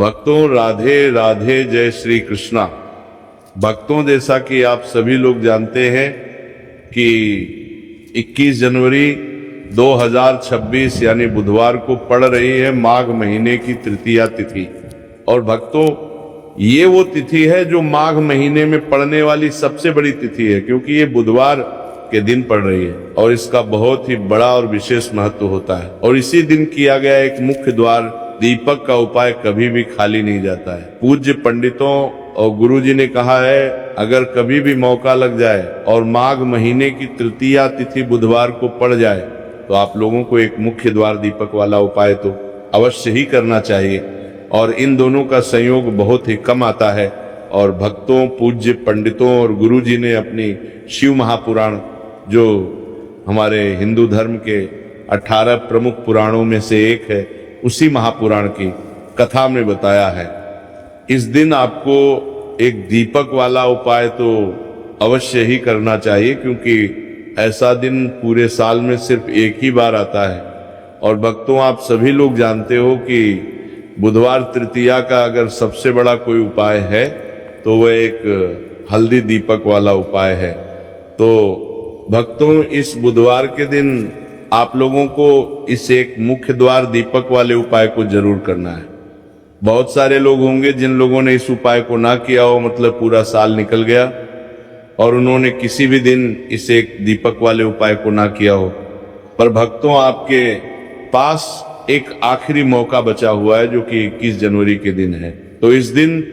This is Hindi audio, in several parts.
भक्तों राधे राधे, जय श्री कृष्णा। भक्तों, जैसा कि आप सभी लोग जानते हैं कि 21 जनवरी 2026 यानी बुधवार को पड़ रही है माघ महीने की तृतीया तिथि। और भक्तों, ये वो तिथि है जो माघ महीने में पड़ने वाली सबसे बड़ी तिथि है, क्योंकि ये बुधवार के दिन पड़ रही है और इसका बहुत ही बड़ा और विशेष महत्व होता है। और इसी दिन किया गया एक मुख्य द्वार दीपक का उपाय कभी भी खाली नहीं जाता है। पूज्य पंडितों और गुरुजी ने कहा है, अगर कभी भी मौका लग जाए और माघ महीने की तृतीया तिथि बुधवार को पड़ जाए तो आप लोगों को एक मुख्य द्वार दीपक वाला उपाय तो अवश्य ही करना चाहिए। और इन दोनों का संयोग बहुत ही कम आता है। और भक्तों, पूज्य पंडितों और गुरुजी ने अपनी शिव महापुराण, जो हमारे हिंदू धर्म के 18 प्रमुख पुराणों में से एक है, उसी महापुराण की कथा में बताया है। इस दिन आपको एक दीपक वाला उपाय तो अवश्य ही करना चाहिए, क्योंकि ऐसा दिन पूरे साल में सिर्फ एक ही बार आता है। और भक्तों, आप सभी लोग जानते हो कि बुधवार तृतीया का अगर सबसे बड़ा कोई उपाय है तो वह एक हल्दी दीपक वाला उपाय है। तो भक्तों, इस बुधवार के दिन आप लोगों को इस एक मुख्य द्वार दीपक वाले उपाय को जरूर करना है। बहुत सारे लोग होंगे जिन लोगों ने इस उपाय को ना किया हो, मतलब पूरा साल निकल गया और उन्होंने किसी भी दिन इस एक दीपक वाले उपाय को ना किया हो। पर भक्तों, आपके पास एक आखिरी मौका बचा हुआ है जो कि 21 जनवरी के दिन है। तो इस दिन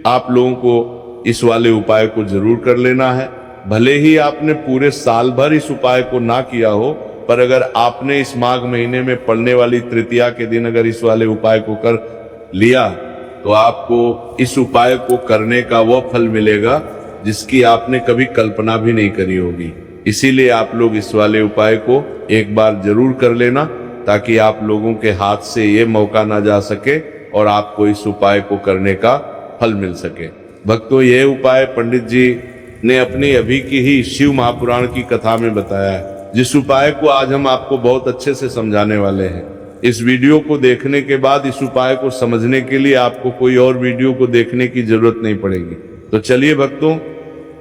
आप लोगों को इस वाले उपाय को जरूर कर लेना है। भले ही आपने पूरे साल भर इस उपाय को ना किया हो, पर अगर आपने इस माघ महीने में पड़ने वाली तृतीया के दिन अगर इस वाले उपाय को कर लिया तो आपको इस उपाय को करने का वो फल मिलेगा जिसकी आपने कभी कल्पना भी नहीं करी होगी। इसीलिए आप लोग इस वाले उपाय को एक बार जरूर कर लेना, ताकि आप लोगों के हाथ से ये मौका ना जा सके और आपको इस उपाय को करने का फल मिल सके। भक्तों, यह उपाय पंडित जी ने अपनी अभी की ही शिव महापुराण की कथा में बताया है, जिस उपाय को आज हम आपको बहुत अच्छे से समझाने वाले हैं। इस वीडियो को देखने के बाद इस उपाय को समझने के लिए आपको कोई और वीडियो को देखने की जरूरत नहीं पड़ेगी। तो चलिए भक्तों,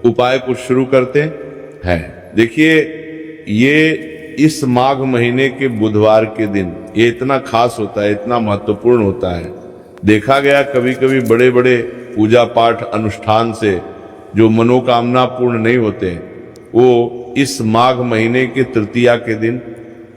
उपाय को शुरू करते हैं। देखिए, ये इस माघ महीने के बुधवार के दिन ये इतना खास होता है, इतना महत्वपूर्ण होता है। देखा गया कभी कभी बड़े बड़े पूजा पाठ अनुष्ठान से जो मनोकामना पूर्ण नहीं होते, वो इस माघ महीने के तृतीया के दिन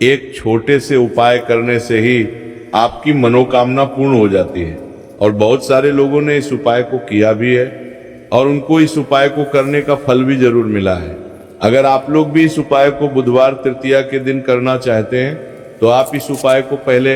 एक छोटे से उपाय करने से ही आपकी मनोकामना पूर्ण हो जाती है। और बहुत सारे लोगों ने इस उपाय को किया भी है और उनको इस उपाय को करने का फल भी जरूर मिला है। अगर आप लोग भी इस उपाय को बुधवार तृतीया के दिन करना चाहते हैं तो आप इस उपाय को पहले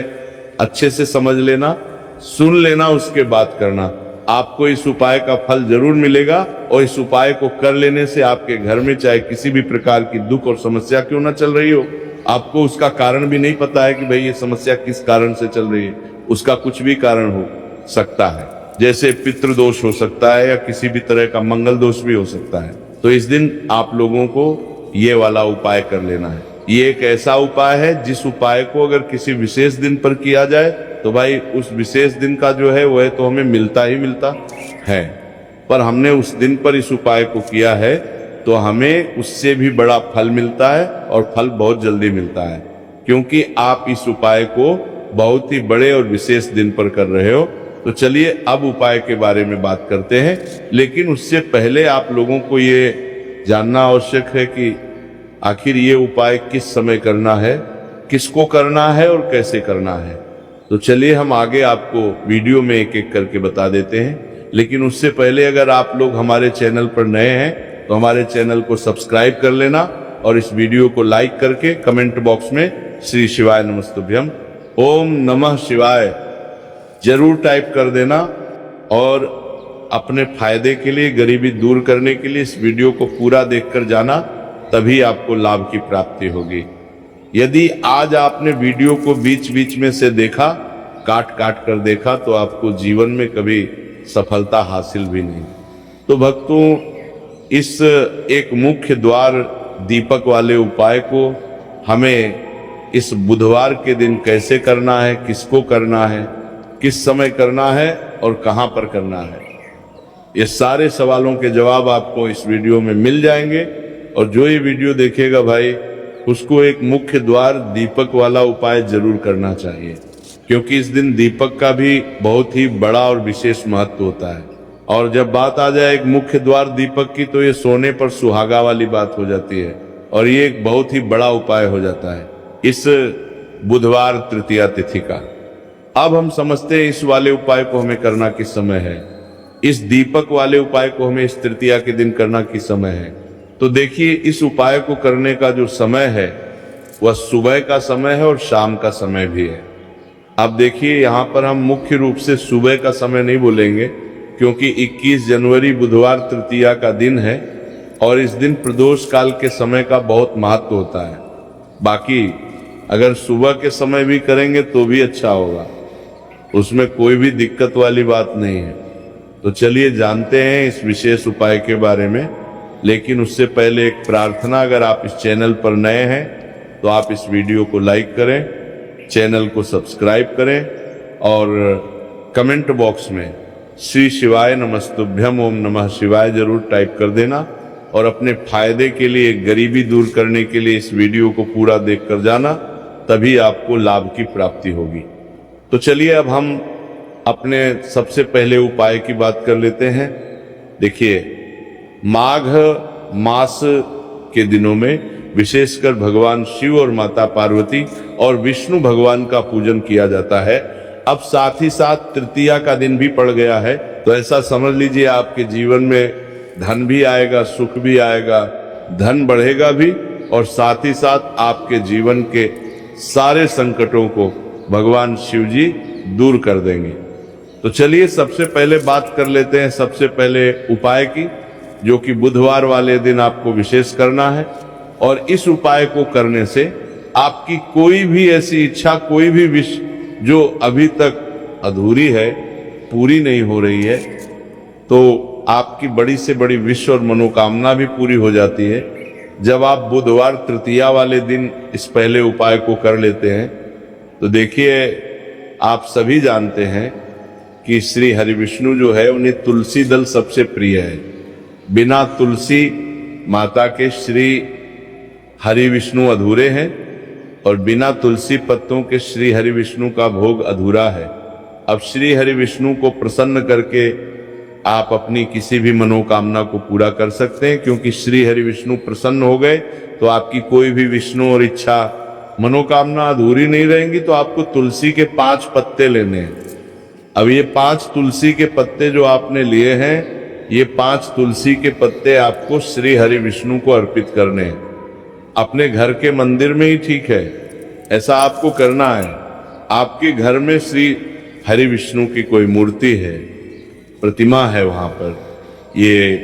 अच्छे से समझ लेना, सुन लेना, उसके बाद करना। आपको इस उपाय का फल जरूर मिलेगा। और इस उपाय को कर लेने से आपके घर में चाहे किसी भी प्रकार की दुख और समस्या क्यों ना चल रही हो, आपको उसका कारण भी नहीं पता है कि भाई ये समस्या किस कारण से चल रही है, उसका कुछ भी कारण हो सकता है। जैसे पितृदोष हो सकता है या किसी भी तरह का मंगल दोष भी हो सकता है। तो इस दिन आप लोगों को ये वाला उपाय कर लेना है। ये एक ऐसा उपाय है जिस उपाय को अगर किसी विशेष दिन पर किया जाए तो भाई उस विशेष दिन का जो है वह तो हमें मिलता ही मिलता है। पर हमने उस दिन पर इस उपाय को किया है तो हमें उससे भी बड़ा फल मिलता है और फल बहुत जल्दी मिलता है, क्योंकि आप इस उपाय को बहुत ही बड़े और विशेष दिन पर कर रहे हो। तो चलिए अब उपाय के बारे में बात करते हैं। लेकिन उससे पहले आप लोगों को ये जानना आवश्यक है कि आखिर ये उपाय किस समय करना है, किसको करना है और कैसे करना है। तो चलिए हम आगे आपको वीडियो में एक एक करके बता देते हैं। लेकिन उससे पहले अगर आप लोग हमारे चैनल पर नए हैं तो हमारे चैनल को सब्सक्राइब कर लेना और इस वीडियो को लाइक करके कमेंट बॉक्स में श्री शिवाय नमस्तुभ्यम, ओम नमः शिवाय जरूर टाइप कर देना। और अपने फायदे के लिए, गरीबी दूर करने के लिए इस वीडियो को पूरा देखकर जाना, तभी आपको लाभ की प्राप्ति होगी। यदि आज आपने वीडियो को बीच बीच में से देखा, काट काट कर देखा, तो आपको जीवन में कभी सफलता हासिल भी नहीं। तो भक्तों, इस एक मुख्य द्वार दीपक वाले उपाय को हमें इस बुधवार के दिन कैसे करना है, किसको करना है, किस समय करना है और कहां पर करना है। ये सारे सवालों के जवाब आपको इस वीडियो में मिल जाएंगे। और जो ये वीडियो देखेगा भाई, उसको एक मुख्य द्वार दीपक वाला उपाय जरूर करना चाहिए, क्योंकि इस दिन दीपक का भी बहुत ही बड़ा और विशेष महत्व होता है। और जब बात आ जाए एक मुख्य द्वार दीपक की, तो ये सोने पर सुहागा वाली बात हो जाती है और ये एक बहुत ही बड़ा उपाय हो जाता है इस बुधवार तृतीया तिथि का। अब हम समझते हैं इस वाले उपाय को हमें करना किस समय है, इस दीपक वाले उपाय को हमें इस तृतीया के दिन करना किस समय है। तो देखिए, इस उपाय को करने का जो समय है वह सुबह का समय है और शाम का समय भी है। अब देखिए, यहाँ पर हम मुख्य रूप से सुबह का समय नहीं बोलेंगे, क्योंकि 21 जनवरी बुधवार तृतीया का दिन है और इस दिन प्रदोष काल के समय का बहुत महत्व होता है। बाकी अगर सुबह के समय भी करेंगे तो भी अच्छा होगा, उसमें कोई भी दिक्कत वाली बात नहीं है। तो चलिए जानते हैं इस विशेष उपाय के बारे में। लेकिन उससे पहले एक प्रार्थना, अगर आप इस चैनल पर नए हैं तो आप इस वीडियो को लाइक करें, चैनल को सब्सक्राइब करें और कमेंट बॉक्स में श्री शिवाय नमस्तुभ्यम ओम नमः शिवाय जरूर टाइप कर देना। और अपने फायदे के लिए, गरीबी दूर करने के लिए इस वीडियो को पूरा देख कर जाना, तभी आपको लाभ की प्राप्ति होगी। तो चलिए अब हम अपने सबसे पहले उपाय की बात कर लेते हैं। देखिए, माघ मास के दिनों में विशेषकर भगवान शिव और माता पार्वती और विष्णु भगवान का पूजन किया जाता है। अब साथ ही साथ तृतीया का दिन भी पड़ गया है, तो ऐसा समझ लीजिए आपके जीवन में धन भी आएगा, सुख भी आएगा, धन बढ़ेगा भी, और साथ ही साथ आपके जीवन के सारे संकटों को भगवान शिव जी दूर कर देंगे। तो चलिए सबसे पहले बात कर लेते हैं सबसे पहले उपाय की, जो कि बुधवार वाले दिन आपको विशेष करना है। और इस उपाय को करने से आपकी कोई भी ऐसी इच्छा, कोई भी विश जो अभी तक अधूरी है, पूरी नहीं हो रही है, तो आपकी बड़ी से बड़ी विश और मनोकामना भी पूरी हो जाती है जब आप बुधवार तृतीया वाले दिन इस पहले उपाय को कर लेते हैं। तो देखिए, आप सभी जानते हैं कि श्री हरि विष्णु जो है उन्हें तुलसी दल सबसे प्रिय है। बिना तुलसी माता के श्री हरि विष्णु अधूरे हैं और बिना तुलसी पत्तों के श्री हरि विष्णु का भोग अधूरा है। अब श्री हरि विष्णु को प्रसन्न करके आप अपनी किसी भी मनोकामना को पूरा कर सकते हैं, क्योंकि श्री हरि विष्णु प्रसन्न हो गए तो आपकी कोई भी विष्णु और इच्छा, मनोकामना अधूरी नहीं रहेंगी। तो आपको तुलसी के 5 पत्ते लेने हैं। अब ये 5 तुलसी के पत्ते जो आपने लिए हैं, ये 5 तुलसी के पत्ते आपको श्री हरि विष्णु को अर्पित करने हैं। अपने घर के मंदिर में ही ठीक है, ऐसा आपको करना है। आपके घर में श्री हरि विष्णु की कोई मूर्ति है, प्रतिमा है, वहां पर ये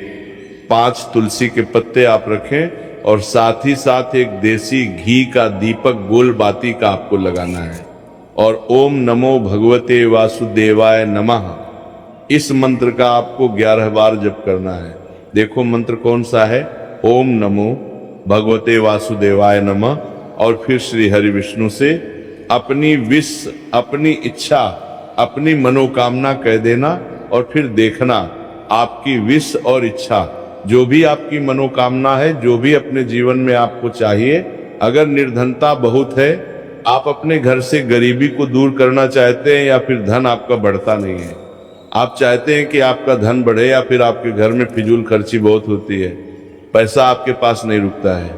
5 तुलसी के पत्ते आप रखें और साथ ही साथ एक देसी घी का दीपक गोल बाती का आपको लगाना है। और ओम नमो भगवते वासुदेवाय नमः, इस मंत्र का आपको 11 बार जप करना है। देखो मंत्र कौन सा है, ओम नमो भगवते वासुदेवाय नमः। और फिर श्री हरि विष्णु से अपनी विश, अपनी इच्छा, अपनी मनोकामना कह देना और फिर देखना आपकी विश और इच्छा, जो भी आपकी मनोकामना है, जो भी अपने जीवन में आपको चाहिए। अगर निर्धनता बहुत है, आप अपने घर से गरीबी को दूर करना चाहते हैं, या फिर धन आपका बढ़ता नहीं है, आप चाहते हैं कि आपका धन बढ़े, या फिर आपके घर में फिजूल खर्ची बहुत होती है, पैसा आपके पास नहीं रुकता है,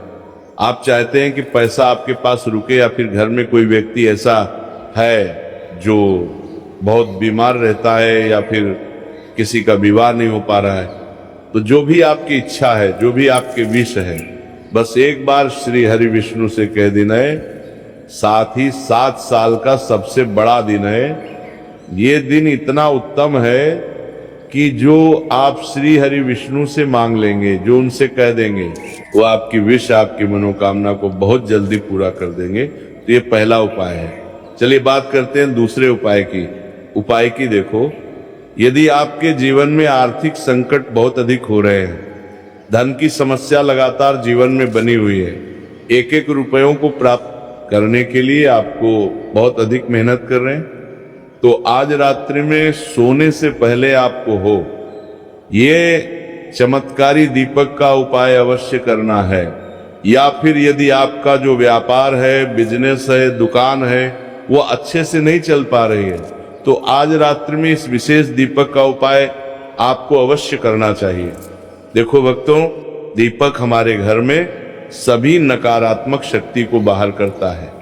आप चाहते हैं कि पैसा आपके पास रुके, या फिर घर में कोई व्यक्ति ऐसा है जो बहुत बीमार रहता है, या फिर किसी का विवाह नहीं हो पा रहा है, तो जो भी आपकी इच्छा है, जो भी आपके विश है, बस एक बार श्री हरि विष्णु से कह देना है। साथ ही 7 साल का सबसे बड़ा दिन है। ये दिन इतना उत्तम है कि जो आप श्री हरि विष्णु से मांग लेंगे, जो उनसे कह देंगे, वो आपकी विश, आपकी मनोकामना को बहुत जल्दी पूरा कर देंगे। तो ये पहला उपाय है। चलिए बात करते हैं दूसरे उपाय की। उपाय की देखो, यदि आपके जीवन में आर्थिक संकट बहुत अधिक हो रहे हैं, धन की समस्या लगातार जीवन में बनी हुई है, एक एक रुपयों को प्राप्त करने के लिए आपको बहुत अधिक मेहनत कर रहे हैं, तो आज रात्रि में सोने से पहले आपको हो, ये चमत्कारी दीपक का उपाय अवश्य करना है। या फिर यदि आपका जो व्यापार है, बिजनेस है, दुकान है, वो अच्छे से नहीं चल पा रही है, तो आज रात्रि में इस विशेष दीपक का उपाय आपको अवश्य करना चाहिए। देखो भक्तों, दीपक हमारे घर में सभी नकारात्मक शक्ति को बाहर करता है।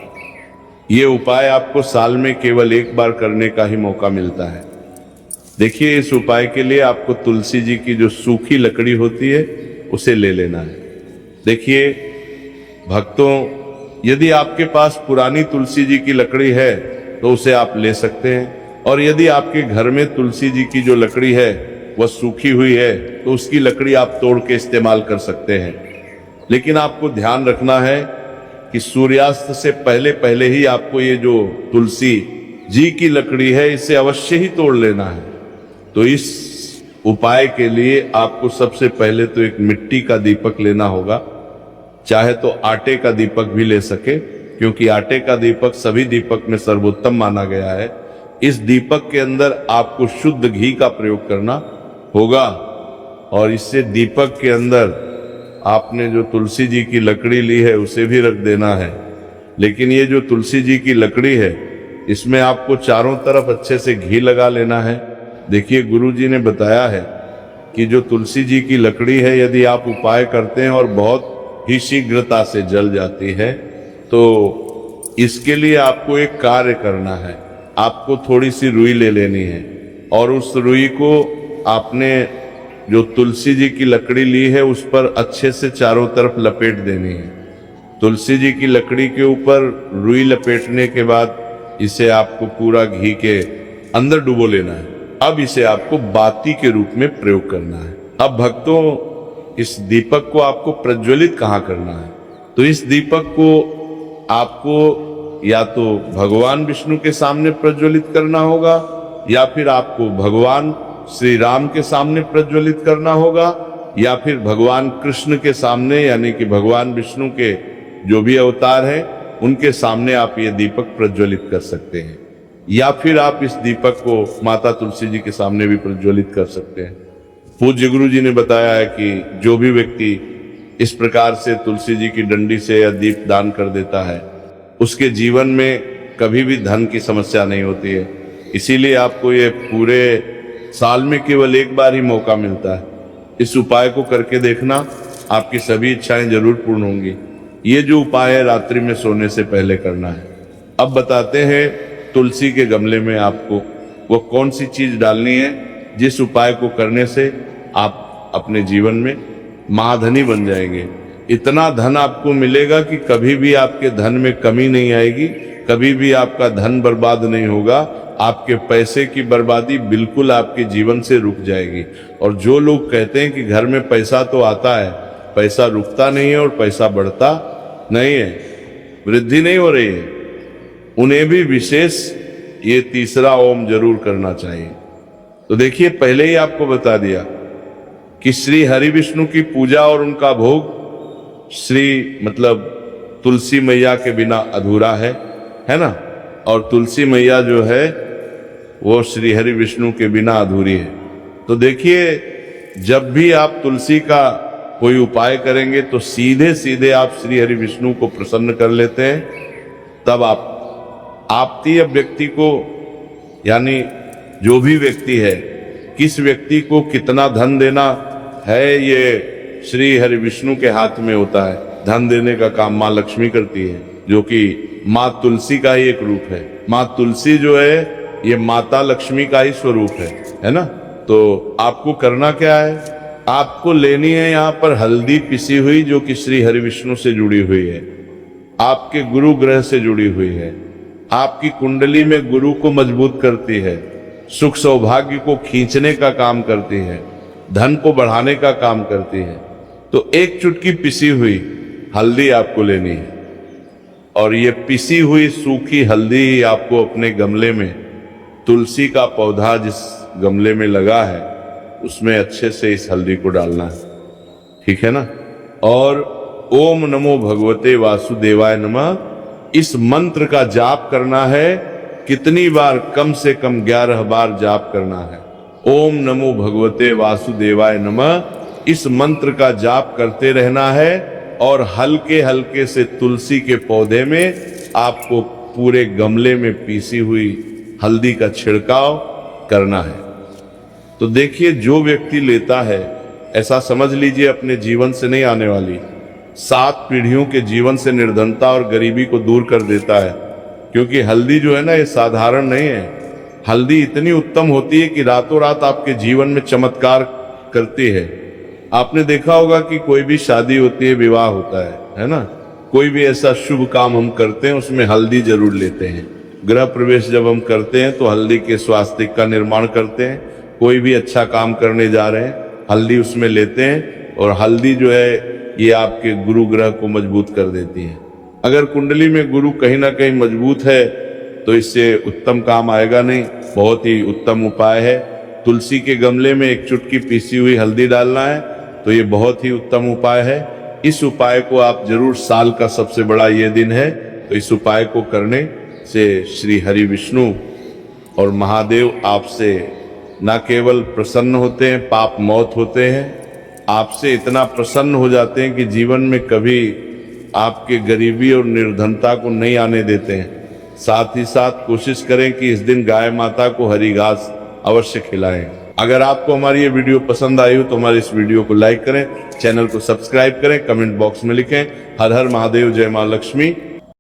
ये उपाय आपको साल में केवल एक बार करने का ही मौका मिलता है। देखिए, इस उपाय के लिए आपको तुलसी जी की जो सूखी लकड़ी होती है उसे ले लेना है। देखिए भक्तों, यदि आपके पास पुरानी तुलसी जी की लकड़ी है तो उसे आप ले सकते हैं, और यदि आपके घर में तुलसी जी की जो लकड़ी है वह सूखी हुई है तो उसकी लकड़ी आप तोड़ के इस्तेमाल कर सकते हैं। लेकिन आपको ध्यान रखना है कि सूर्यास्त से पहले पहले ही आपको ये जो तुलसी जी की लकड़ी है इसे अवश्य ही तोड़ लेना है। तो इस उपाय के लिए आपको सबसे पहले तो एक मिट्टी का दीपक लेना होगा, चाहे तो आटे का दीपक भी ले सके, क्योंकि आटे का दीपक सभी दीपक में सर्वोत्तम माना गया है। इस दीपक के अंदर आपको शुद्ध घी का प्रयोग करना होगा, और इससे दीपक के अंदर आपने जो तुलसी जी की लकड़ी ली है उसे भी रख देना है। लेकिन ये जो तुलसी जी की लकड़ी है इसमें आपको चारों तरफ अच्छे से घी लगा लेना है। देखिए, गुरु जी ने बताया है कि जो तुलसी जी की लकड़ी है, यदि आप उपाय करते हैं और बहुत ही शीघ्रता से जल जाती है, तो इसके लिए आपको एक कार्य करना है। आपको थोड़ी सी रुई ले लेनी है, और उस रुई को आपने जो तुलसी जी की लकड़ी ली है उस पर अच्छे से चारों तरफ लपेट देनी है। तुलसी जी की लकड़ी के ऊपर रुई लपेटने के बाद इसे आपको पूरा घी के अंदर डुबो लेना है। अब इसे आपको बाती के रूप में प्रयोग करना है। अब भक्तों, इस दीपक को आपको प्रज्वलित कहाँ करना है? तो इस दीपक को आपको या तो भगवान विष्णु के सामने प्रज्वलित करना होगा, या फिर आपको भगवान श्री राम के सामने प्रज्वलित करना होगा, या फिर भगवान कृष्ण के सामने, यानी कि भगवान विष्णु के जो भी अवतार हैं उनके सामने आप ये दीपक प्रज्वलित कर सकते हैं। या फिर आप इस दीपक को माता तुलसी जी के सामने भी प्रज्वलित कर सकते हैं। पूज्य गुरु जी ने बताया है कि जो भी व्यक्ति इस प्रकार से तुलसी जी की डंडी से या दीप दान कर देता है, उसके जीवन में कभी भी धन की समस्या नहीं होती है। इसीलिए आपको ये पूरे साल में केवल एक बार ही मौका मिलता है। इस उपाय को करके देखना, आपकी सभी इच्छाएं जरूर पूर्ण होंगी। ये जो उपाय है रात्रि में सोने से पहले करना है। अब बताते हैं तुलसी के गमले में आपको वो कौन सी चीज डालनी है जिस उपाय को करने से आप अपने जीवन में महाधनी बन जाएंगे। इतना धन आपको मिलेगा कि कभी भी आपके धन में कमी नहीं आएगी, कभी भी आपका धन बर्बाद नहीं होगा। आपके पैसे की बर्बादी बिल्कुल आपके जीवन से रुक जाएगी। और जो लोग कहते हैं कि घर में पैसा तो आता है, पैसा रुकता नहीं है और पैसा बढ़ता नहीं है, वृद्धि नहीं हो रही है, उन्हें भी विशेष ये तीसरा ओम जरूर करना चाहिए। तो देखिए, पहले ही आपको बता दिया कि श्री हरि विष्णु की पूजा और उनका भोग श्री मतलब तुलसी मैया के बिना अधूरा है ना। और तुलसी मैया जो है वो श्री हरि विष्णु के बिना अधूरी है। तो देखिए, जब भी आप तुलसी का कोई उपाय करेंगे तो सीधे सीधे आप श्री हरि विष्णु को प्रसन्न कर लेते हैं। तब आपतीय व्यक्ति को, यानी जो भी व्यक्ति है, किस व्यक्ति को कितना धन देना है, ये श्री हरि विष्णु के हाथ में होता है। धन देने का काम माँ लक्ष्मी करती है, जो कि माँ तुलसी का ही एक रूप है। माँ तुलसी जो है ये माता लक्ष्मी का ही स्वरूप है ना। तो आपको करना क्या है, आपको लेनी है यहाँ पर हल्दी पिसी हुई, जो कि श्री हरि विष्णु से जुड़ी हुई है, आपके गुरु ग्रह से जुड़ी हुई है, आपकी कुंडली में गुरु को मजबूत करती है, सुख सौभाग्य को खींचने का काम करती है, धन को बढ़ाने का काम करती है। तो एक चुटकी पिसी हुई हल्दी आपको लेनी है, और ये पिसी हुई सूखी हल्दी आपको अपने गमले में, तुलसी का पौधा जिस गमले में लगा है उसमें अच्छे से इस हल्दी को डालना है, ठीक है ना। और ओम नमो भगवते वासुदेवाय नमः इस मंत्र का जाप करना है कितनी बार? कम से कम 11 बार जाप करना है। ओम नमो भगवते वासुदेवाय नमः, इस मंत्र का जाप करते रहना है और हल्के हल्के से तुलसी के पौधे में आपको पूरे गमले में पीसी हुई हल्दी का छिड़काव करना है। तो देखिए, जो व्यक्ति लेता है, ऐसा समझ लीजिए अपने जीवन से नहीं आने वाली 7 पीढ़ियों के जीवन से निर्धनता और गरीबी को दूर कर देता है। क्योंकि हल्दी जो है ना, ये साधारण नहीं है। हल्दी इतनी उत्तम होती है कि रातों रात आपके जीवन में चमत्कार करती है। आपने देखा होगा कि कोई भी शादी होती है, विवाह होता है ना, कोई भी ऐसा शुभ काम हम करते हैं उसमें हल्दी जरूर लेते हैं। गृह प्रवेश जब हम करते हैं तो हल्दी के स्वास्तिक का निर्माण करते हैं। कोई भी अच्छा काम करने जा रहे हैं, हल्दी उसमें लेते हैं। और हल्दी जो है ये आपके गुरु ग्रह को मजबूत कर देती है। अगर कुंडली में गुरु कहीं ना कहीं मजबूत है तो इससे उत्तम काम आएगा नहीं। बहुत ही उत्तम उपाय है। तुलसी के गमले में एक चुटकी पीसी हुई हल्दी डालना है, तो ये बहुत ही उत्तम उपाय है। इस उपाय को आप जरूर, साल का सबसे बड़ा ये दिन है, तो इस उपाय को करने से श्री हरि विष्णु और महादेव आपसे न केवल प्रसन्न होते हैं, पाप मौत होते हैं, आपसे इतना प्रसन्न हो जाते हैं कि जीवन में कभी आपके गरीबी और निर्धनता को नहीं आने देते हैं। साथ ही साथ कोशिश करें कि इस दिन गाय माता को हरी घास अवश्य खिलाएं। अगर आपको हमारी ये वीडियो पसंद आई हो तो हमारी इस वीडियो को लाइक करें, चैनल को सब्सक्राइब करें, कमेंट बॉक्स में लिखें हर हर महादेव, जय मां लक्ष्मी।